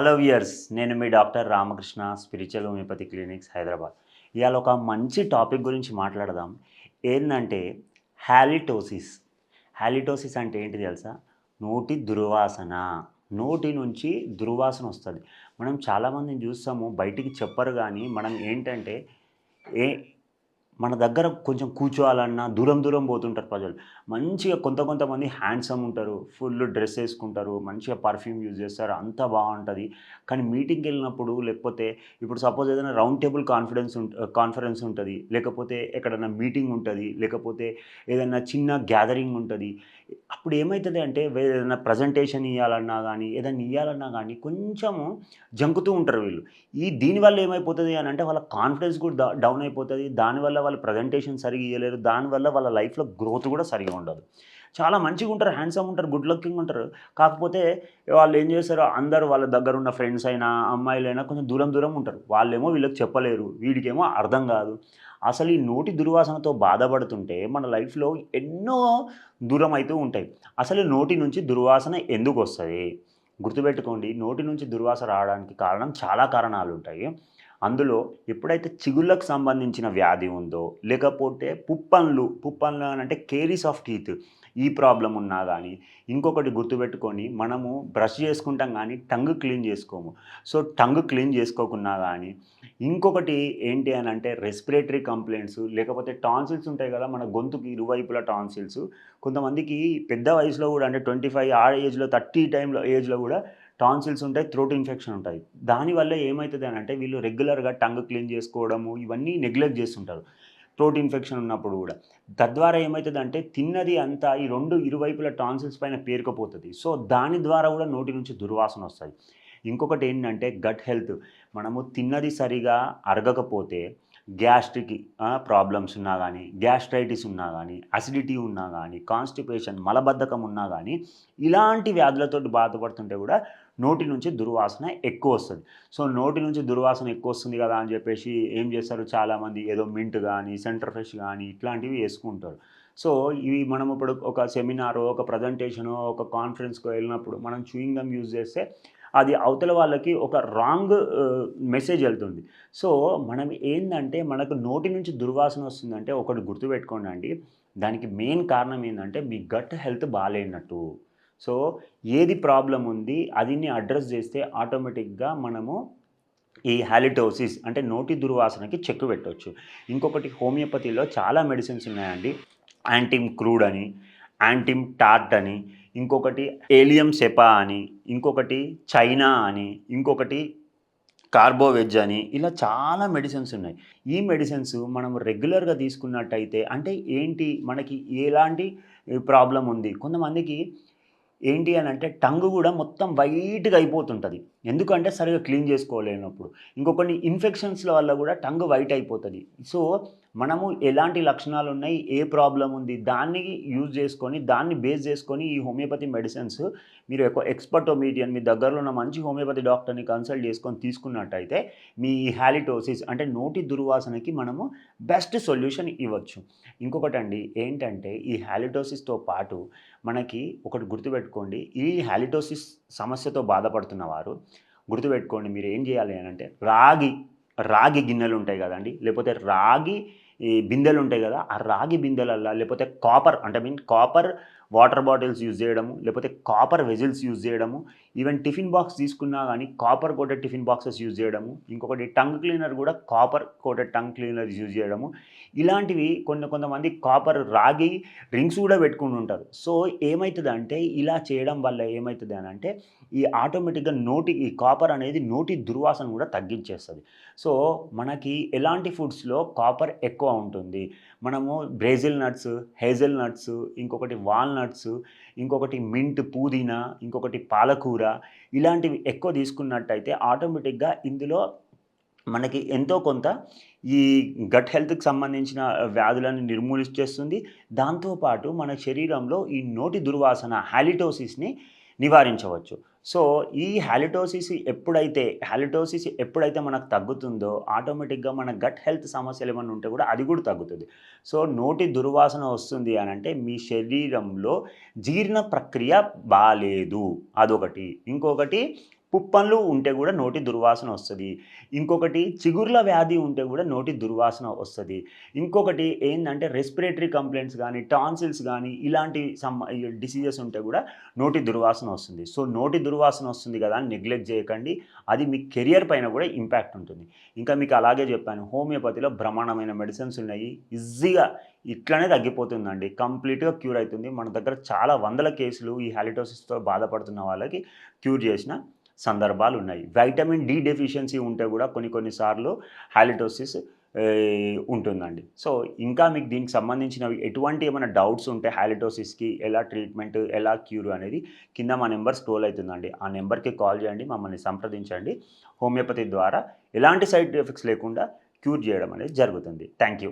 Hello viewers, నేను మీ doctor Ramakrishna, spiritual homeopathy clinics, Hyderabad. ఇవాళ ఒక మంచి టాపిక్ గురించి మాట్లాడదాం. ఏందంటే హాలిటోసిస్. హాలిటోసిస్ అంటే ఏంటి తెలుసా? నోటి దుర్వాసన. నోటి నుంచి దుర్వాసన వస్తుంది. మనం చాలామందిని చూస్తాము, బయటికి చెప్పరు కానీ మనం ఏంటంటే ఏ మన దగ్గర కొంచెం కూర్చోవాలన్నా దూరం దూరం పోతుంటారు ప్రజలు. మంచిగా కొంతమంది హ్యాండ్సమ్ ఉంటారు. ఫుల్ డ్రెస్ ఏసుకుంటారు. మంచిగా పర్ఫ్యూమ్ యూజ్ చేస్తారు. అంతా బావుంటది. కానీ మీటింగ్‌కెళ్ళినప్పుడు లేకపోతే ఇప్పుడు సపోజ్ ఏదైనా రౌండ్ టేబుల్ కాన్ఫరెన్స్ ఉంటది. లేకపోతే ఎక్కడన్నా మీటింగ్ ఉంటది. లేకపోతే ఏదన్నా చిన్న గ్యాదరింగ్ ఉంటది. అప్పుడు ఏమైతది అంటే ఏదైనా ప్రజెంటేషన్ ఇయ్యాలన్నా గానీ, ఏదన్నా ఇయ్యాలన్నా గానీ కొంచెము జంకుతూ ఉంటారు వీళ్ళు. దీనివల్ల ఏమైపోతది అనంటే వాళ్ళ కాన్ఫిడెన్స్ కూడా డౌన్ అయిపోతది. దానివల్ల వాళ్ళు ప్రజెంటేషన్ సరిగ్గా ఇయ్యలేరు. దానివల్ల వాళ్ళ లైఫ్‌లో గ్రోత్ కూడా సరిగ్గా ఉండదు. చాలా మంచిగుంటారు, హ్యాండ్సమ్ ఉంటారు, గుడ్ లుకింగ్ ఉంటారు. కాకపోతే వాళ్ళేం చేస్తారు, అందరూ వాళ్ళ దగ్గరున్న ఫ్రెండ్స్ అయినా, అమ్మాయిలైనా కొంచెం దూరం దూరం ఉంటారు. వాళ్ళేమో వీళ్ళకి చెప్పలేరు. వీడికేమో అర్థం కాదు. అసలు ఈ నోటి దుర్వాసనతో బాధపడుతుంటే మన లైఫ్‌లో ఎన్నో దూరం అయితూ ఉంటాయి. అసలు నోటి నుంచి దుర్వాసన ఎందుకొస్తది? గుర్తుపెట్టుకోండి, నోటి నుంచి దుర్వాస రావడానికి కారణం చాలా కారణాలుంటాయి. అందులో ఎప్పుడైతే చిగుళ్ళకు సంబంధించిన వ్యాధి ఉందో, లేకపోతే పుప్పండ్లు అనంటే కేరీస్ ఆఫ్ టీత్ ఈ ప్రాబ్లమ్ ఉన్నా గానీ, ఇంకొకటి గుర్తుపెట్టుకొని మనము బ్రష్ చేసుకుంటాం గానీ టంగ్ క్లీన్ చేసుకోము. సో, టంగ్ క్లీన్ చేసుకోకున్నా గానీ, ఇంకొకటి ఏంటి అనంటే రెస్పిరేటరీ కంప్లెయింట్స్, లేకపోతే టాన్సిల్స్ ఉంటాయి గదా! మన గొంతుకి ఇరువైపులా టాన్సిల్స్. కొంతమందికి పెద్ద వయసులో గూడా అంటే 25 ఆ ఏజ్‌లో 30 ఏజ్‌లో గూడా టాన్సిల్స్ ఉంటాయి. థ్రోట్ ఇన్ఫెక్షన్ ఉంటది. దానివల్ల ఏమైతది అనంటే వీళ్ళు రెగ్యులర్‌గా టంగ్ క్లీన్ చేసుకోవడము ఇవన్నీ నెగ్లెక్ట్ చేస్తుంటారు. థ్రోట్ ఇన్ఫెక్షన్ ఉన్నప్పుడు గూడా. తద్వారా ఏమైతదంటే తిన్నది అంతా ఈ 2 ఇరువైపుల టాన్సిల్స్ పైన పేరుకుపోతది. సో, దాని ద్వారా గూడా నోటి నుంచి దుర్వాసనొస్తది. ఇంకొకటేంటంటే గట్ హెల్త్. మనము తిన్నది సరిగా అరగకపోతే గ్యాస్ట్రిక్ ప్రాబ్లమ్స్ ఉన్నా గానీ, గ్యాస్ట్రైటిస్ ఉన్నా గానీ, అసిడిటీ ఉన్నా గానీ, కాన్‌స్టిపేషన్ మలబద్ధకం ఉన్నా గానీ, ఇలాంటి వ్యాధులతోటి బాధపడుతుంటే గూడా నోటి నుంచి దుర్వాసన ఎక్కువొస్తది. సో, నోటి నుంచి దుర్వాసన ఎక్కువొస్తుంది గదా అని జెప్పేసి ఏం జేస్తారు చాలామంది ఏదో మింట్ గానీ, సెంటర్ ఫ్రెష్ గానీ ఇట్లాంటివి యేసుకుంటారు. సో, ఇవి మనం ఇప్పుడు ఒక సెమినారో, ఒక ప్రజెంటేషనో, ఒక కాన్ఫరెన్స్‌కో ఎళ్ళినప్పుడు మనం చూయింగ్ గమ్ యూజ్ జేస్తే అది అవతల వాళ్ళకి ఒక రాంగ్ మెసేజ్ ఎళ్తుంది. సో, మనం ఏందంటే మనకు నోటి నుంచి దుర్వాసన వస్తుందంటే ఒకటి గుర్తుపెట్టుకోండండి. దానికి మెయిన్ కారణం ఏందంటే మీ గట్ హెల్త్ బాలేనట్టు. సో, ఏది ప్రాబ్లమ్ ఉంది అదిని అడ్రెస్ జేస్తే ఆటోమేటిక్‌గా మనము ఈ హాలిటోసిస్ అంటే నోటి దుర్వాసనకి చెక్ పెట్టొచ్చు. ఇంకొకటి హోమియోపతిలో చాలా మెడిసిన్స్ ఉన్నాయండి. యాంటిమ్ క్రూడ్ అని, యాంటిమ్ టార్ట్ అని, ఇంకొకటి ఏలియం సెపా అని, ఇంకొకటి చైనా అని, ఇంకొకటి కార్బోవెజ్ అని ఇలా చాలా మెడిసిన్స్ ఉన్నాయి. ఈ మెడిసిన్స్ మనం రెగ్యులర్‌గా తీసుకున్నట్టయితే అంటే ఏంటి మనకి ఎలాంటి ప్రాబ్లమ్ ఉంది. కొంతమందికి ఏంటి అనంటే టంగ్ గూడా మొత్తం వైట్‌గా అయిపోతుంటది. ఎందుకంటే సరిగ్గా క్లీన్ చేసుకోలేనప్పుడు. ఇంకొన్ని ఇన్ఫెక్షన్స్‌ల వల్ల గూడా టంగ్ వైట్ అయిపోతది. సో, మనము ఎలాంటి లక్షణాలున్నాయి, ఏ ప్రాబ్లమ్ ఉంది, దాన్ని యూజ్ చేసుకొని, దాన్ని బేస్ చేసుకొని ఈ హోమియోపతి మెడిసిన్స్ మీరు ఎక్స్‌పర్ట్ ఒపీనియన్ మీ దగ్గరలో ఉన్న మంచి హోమియోపతి డాక్టర్‌ని కన్సల్ట్ చేసుకొని తీసుకున్నట్టయితే, మీ హాలిటోసిస్ అంటే నోటి దుర్వాసనకి మనము బెస్ట్ సొల్యూషన్ ఇవ్వచ్చు. ఇంకొకటండి ఏంటంటే, ఈ హాలిటోసిస్‌తో పాటు మనకి ఒకటి గుర్తుపెట్టుకోండి. ఈ హాలిటోసిస్ సమస్యతో బాధపడుతున్న వారు గుర్తుపెట్టుకోండి మీరేం జేయాలి అనంటే రాగి గిన్నెలుంటాయి గదండీ! లేపోతే రాగి బిందెలుంటాయి గదా! ఆ రాగి బిందెలల్లా లేపోతే కాపర్ వాటర్ బాటిల్స్ యూజ్ జేయడము, లేపోతే కాపర్ వెజిల్స్ యూజ్ జేయడము, ఈవెన్ టిఫిన్ బాక్స్ తీసుకున్నా గానీ copper coated tiffin boxes use జేయడము, ఇంకొకటి టంగ్ క్లీనర్ గూడా copper coated tongue cleaners use జేయడము. ఇలాంటివి కొంతమంది రాగి రింగ్స్ గూడా పెట్టుకుంటుంటారు. సో, ఏమైతదంటే ఇలా చేయడం వల్ల ఏమైతది అనంటే ఈ ఆటోమేటిక్‌గా ఈ కాపర్ అనేది నోటి దుర్వాసన గూడా తగ్గించేస్తది. సో, మనకి ఎలాంటి ఫుడ్స్‌లో కాపర్ ఎక్కువ ఉంటుంది. మనము బ్రెజిల్ నట్స్, హేజల్ నట్స్, ఇంకొకటి వాల్‌నట్స్, ఇంకొకటి మింట్, పుదీనా, ఇంకొకటి పాలకూర ఇలాంటివి ఎక్కువ తీసుకున్నట్టయితే ఆటోమేటిక్‌గా ఇందులో మనకి ఎంతో కొంత ఈ గట్ హెల్త్‌కి సంబంధించిన వ్యాధులను నిర్మూలించేస్తుంది. దాంతో పాటు మన శరీరంలో ఈ నోటి దుర్వాసన హాలిటోసిస్‌ని నివారించవచ్చు. సో, ఈ హాలిటోసిస్ ఎప్పుడైతే మనకు తగ్గుతుందో ఆటోమేటిక్‌గా మన గట్ హెల్త్ సమస్యలేమన్నా ఉంటే గూడా అది గూడా తగ్గుతది. సో, నోటి దుర్వాసన వస్తుంది అనంటే మీ శరీరంలో జీర్ణ ప్రక్రియ బాలేదు అదొకటి. ఇంకొకటి పుప్పన్లు ఉంటే కూడా నోటి దుర్వాసన వస్తుంది. ఇంకొకటి చిగుర్ల వ్యాధి ఉంటే కూడా నోటి దుర్వాసన వస్తది. ఇంకొకటి ఏందంటే రెస్పిరేటరీ కంప్లెయింట్స్ గానీ, టాన్సిల్స్ గానీ ఇలాంటి డిసీజెస్ ఉంటే కూడా నోటి దుర్వాసన వస్తుంది. సో, నోటి దుర్వాసన వస్తుంది కదా అని నెగ్లెక్ట్ చేయకండి. అది మీ కెరియర్ పైన కూడా ఇంపాక్ట్ ఉంటుంది. ఇంకా మీకు అలాగే చెప్పాను హోమియోపతిలో బ్రహ్మాండమైన మెడిసిన్స్ ఉన్నాయి. ఈజీగా ఇట్లనే తగ్గిపోతుందండి. కంప్లీట్‌గా క్యూర్ అయితుంది. మన దగ్గర చాలా వందల కేసులు ఈ హాలిటోసిస్‌తో బాధపడుతున్న వాళ్ళకి క్యూర్ చేసిన సందర్భాలున్నాయి. వైటమిన్ డి డెఫిషియన్సీ ఉంటే కూడా కొన్ని సార్లు హాలిటోసిస్ ఉంటుందండి. సో, ఇంకా మీకు దీనికి సంబంధించినవి ఎటువంటి ఏమైనా డౌట్స్ ఉంటే హాలిటోసిస్‌కి ఎలా ట్రీట్మెంట్, ఎలా క్యూర్ అనేది కింద మా నెంబర్ స్క్రోల్ అయితుందండి. ఆ నెంబర్‌కి కాల్ చేయండి. మమ్మల్ని సంప్రదించండి. హోమియోపతి ద్వారా ఎలాంటి సైడ్ ఎఫెక్ట్స్ లేకుండా క్యూర్ చేయడం అనేది జరుగుతుంది. Thank you.